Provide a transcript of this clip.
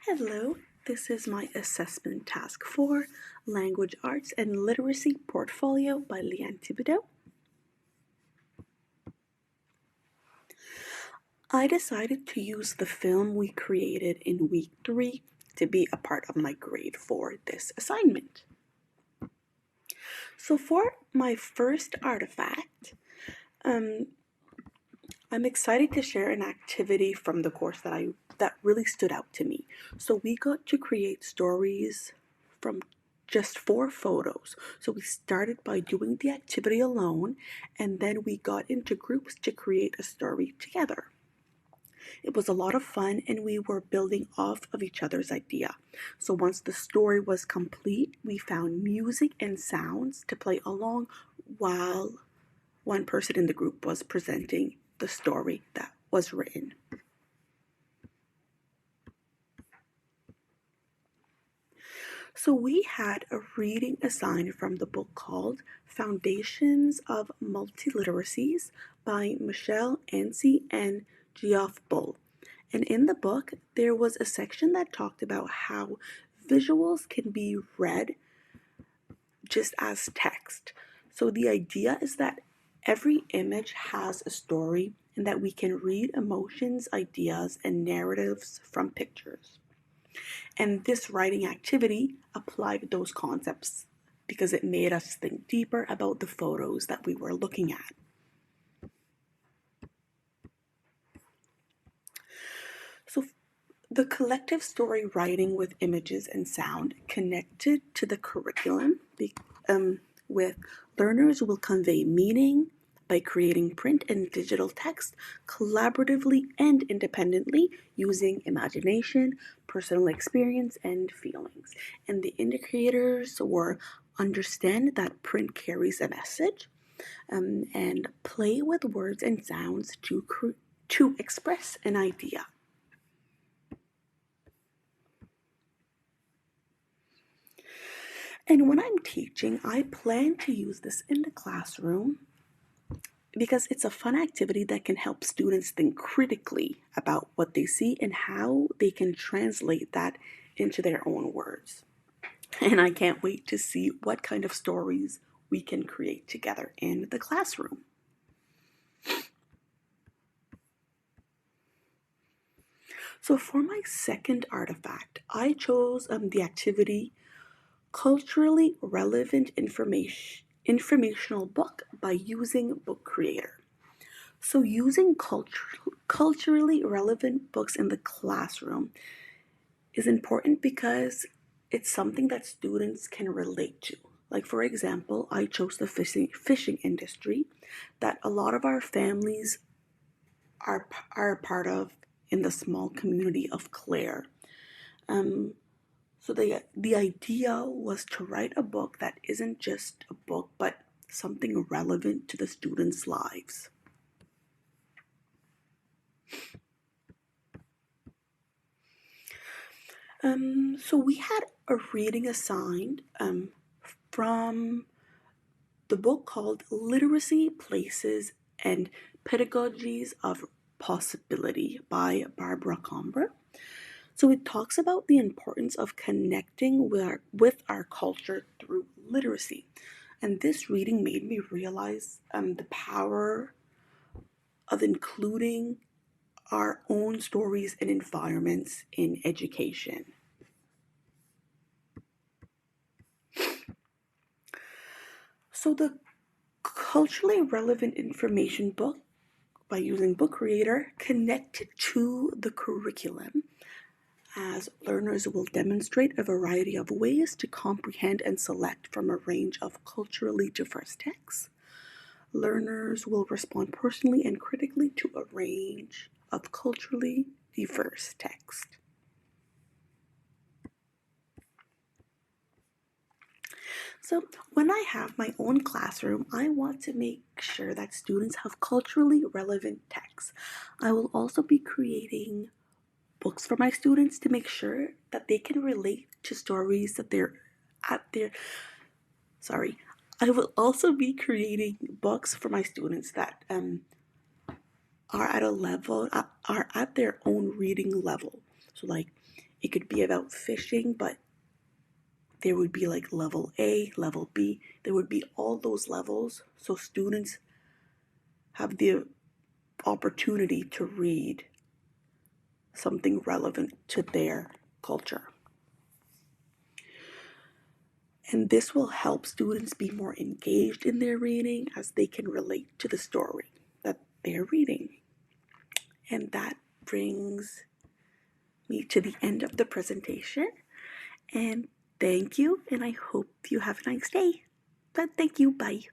Hello, this is my assessment task for Language Arts and Literacy Portfolio by Lianne Thibodeau. I decided to use the film we created in week 3 to be a part of my grade for this assignment. So for my first artifact, I'm excited to share an activity from the course that really stood out to me. So we got to create stories from just 4 photos. So we started by doing the activity alone, and then we got into groups to create a story together. It was a lot of fun, and we were building off of each other's idea. So once the story was complete, we found music and sounds to play along while one person in the group was presenting the story that was written. So we had a reading assigned from the book called Foundations of Multiliteracies by Michelle Ansi and Geoff Bull. And in the book, there was a section that talked about how visuals can be read just as text. So the idea is that every image has a story and that we can read emotions, ideas, and narratives from pictures. And this writing activity applied those concepts because it made us think deeper about the photos that we were looking at. So the collective story writing with images and sound connected to the curriculum with learners will convey meaning by creating print and digital text collaboratively and independently using imagination, personal experience, and feelings. And the indicators were understand that print carries a message, and play with words and sounds to express an idea. And when I'm teaching, I plan to use this in the classroom because it's a fun activity that can help students think critically about what they see and how they can translate that into their own words. And I can't wait to see what kind of stories we can create together in the classroom. So for my second artifact, I chose the activity Culturally Relevant Informational Book by using Book Creator. So using culturally relevant books in the classroom is important because it's something that students can relate to. Like, for example, I chose the fishing industry that a lot of our families are part of in the small community of Clare. So the idea was to write a book that isn't just a book, but something relevant to the students' lives. So we had a reading assigned from the book called Literacy, Places, and Pedagogies of Possibility by Barbara Comber. So it talks about the importance of connecting with our culture through literacy. And this reading made me realize the power of including our own stories and environments in education. So the culturally relevant information book by using Book Creator connected to the curriculum as learners will demonstrate a variety of ways to comprehend and select from a range of culturally diverse texts. Learners will respond personally and critically to a range of culturally diverse texts. So when I have my own classroom, I want to make sure that students have culturally relevant texts. I will also be creating books for my students to make sure that they can relate to stories that they're at their sorry. I will also be creating books for my students that are at a level, are at their own reading level. So like it could be about fishing, but there would be like level A, level B. There would be all those levels, so students have the opportunity to read something relevant to their culture. And this will help students be more engaged in their reading as they can relate to the story that they're reading. And that brings me to the end of the presentation. And thank you, and I hope you have a nice day. But thank you, bye.